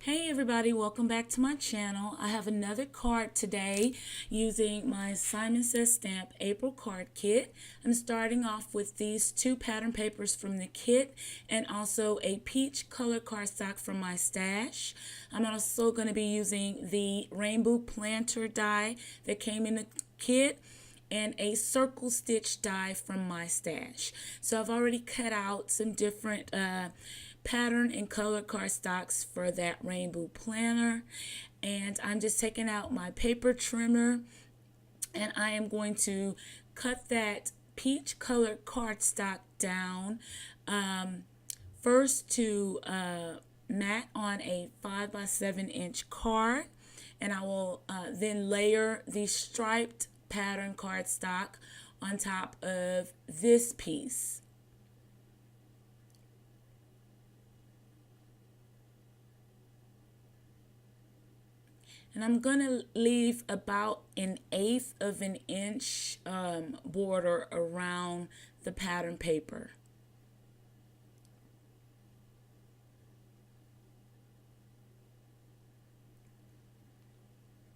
Hey everybody, welcome back to my channel. I have another card today using my Simon Says Stamp April card kit. I'm starting off with these two pattern papers from the kit and also a peach color cardstock from my stash. I'm also going to be using the rainbow planter die that came in the kit and a circle stitch die from my stash. So I've already cut out some different pattern and color cardstocks for that rainbow planner, and I'm just taking out my paper trimmer and I am going to cut that peach colored cardstock down first to mat on a 5x7 inch card, and I will then layer the striped pattern cardstock on top of this piece. And I'm going to leave about 1/8 of an inch border around the pattern paper.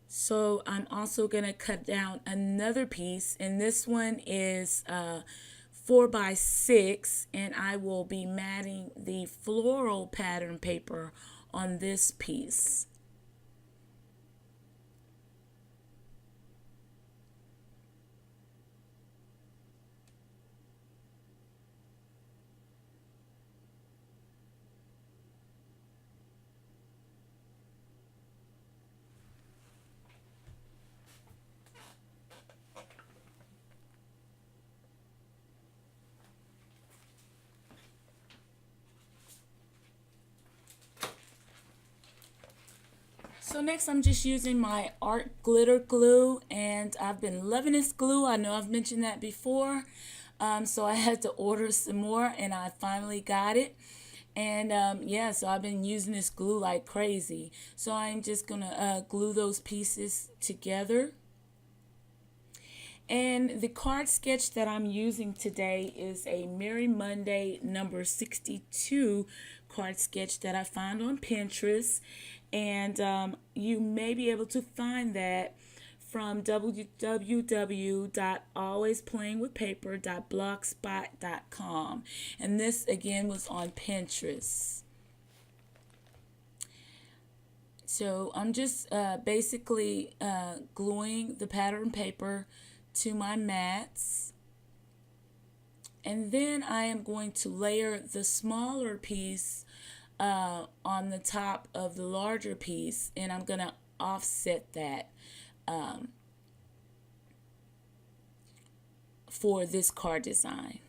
So I'm also going to cut down another piece, and this one is 4x6, and I will be matting the floral pattern paper on this piece. So next I'm just using my art glitter glue, and I've been loving this glue. I know I've mentioned that before, so I had to order some more and I finally got it. And yeah, so I've been using this glue like crazy. So I'm just gonna glue those pieces together. And the card sketch that I'm using today is a Merry Monday number 62 card sketch that I found on Pinterest. And you may be able to find that from www.alwaysplayingwithpaper.blogspot.com. And this again was on Pinterest. So I'm just basically gluing the pattern paper to my mats, and then I am going to layer the smaller piece on the top of the larger piece, and I'm going to offset that for this card design.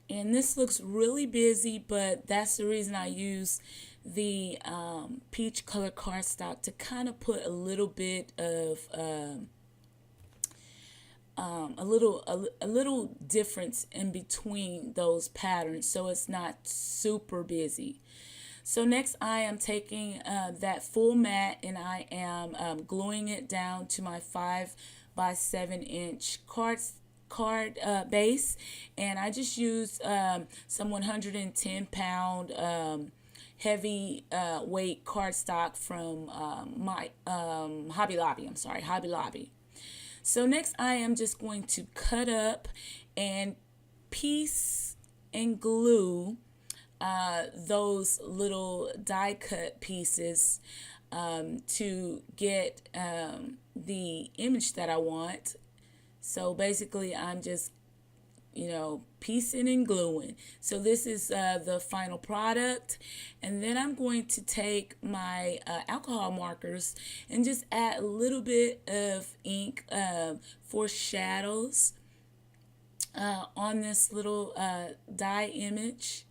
And this looks really busy, but that's the reason I use the peach color cardstock to kind of put a little bit of a little difference in between those patterns, so it's not super busy. So next I am taking that full mat and I am gluing it down to my 5x7 inch card base, and I just used some 110-pound heavy weight cardstock from my Hobby Lobby. Hobby Lobby. So next I am just going to cut up and piece and glue those little die cut pieces to get the image that I want. So basically I'm just, piecing and gluing. So this is the final product. And then I'm going to take my alcohol markers and just add a little bit of ink for shadows on this little die image.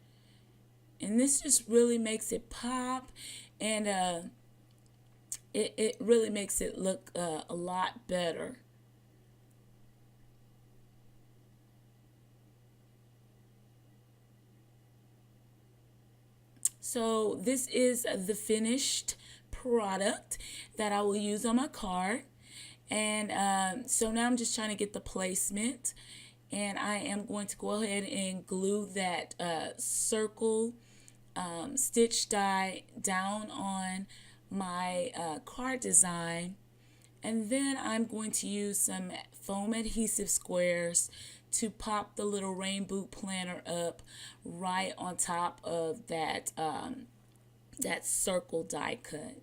And this just really makes it pop, and it really makes it look a lot better. So this is the finished product that I will use on my card. And so now I'm just trying to get the placement. And I am going to go ahead and glue that circle stitch die down on my card design. And then I'm going to use some foam adhesive squares to pop the little rain boot planner up right on top of that circle die cut.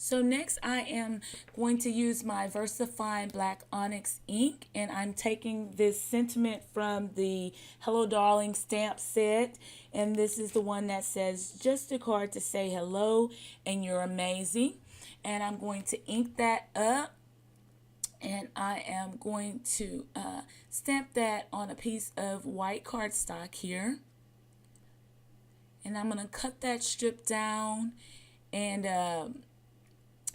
So next I am going to use my VersaFine Black Onyx ink, and I'm taking this sentiment from the Hello Darling stamp set, and this is the one that says just a card to say hello and you're amazing. And I'm going to ink that up, and I am going to stamp that on a piece of white cardstock here. And I'm going to cut that strip down and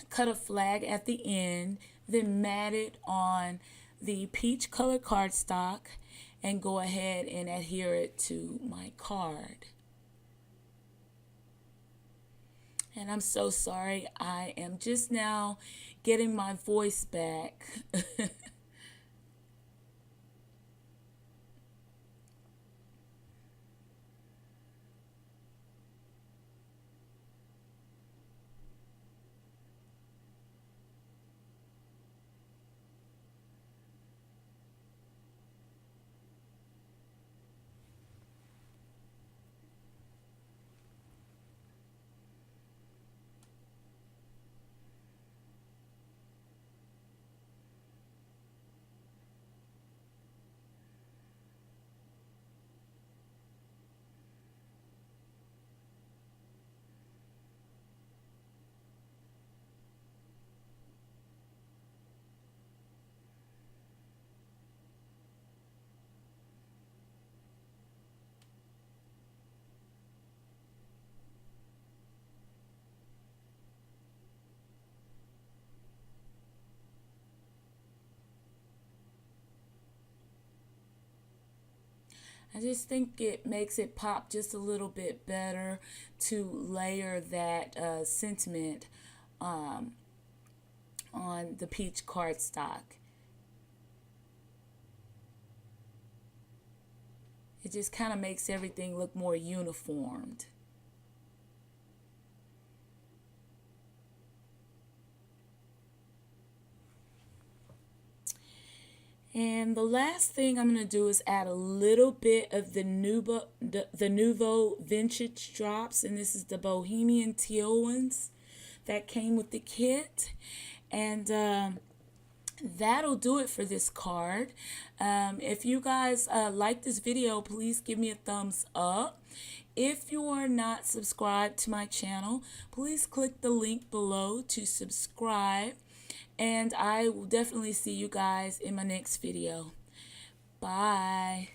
cut a flag at the end, then mat it on the peach colored cardstock and go ahead and adhere it to my card. And I'm so sorry, I am just now getting my voice back. I just think it makes it pop just a little bit better to layer that sentiment on the peach cardstock. It just kind of makes everything look more uniformed. And the last thing I'm going to do is add a little bit of the Nuvo Vintage Drops. And this is the Bohemian Teal ones that came with the kit. And that'll do it for this card. If you guys like this video, please give me a thumbs up. If you are not subscribed to my channel, please click the link below to subscribe. And I will definitely see you guys in my next video. Bye.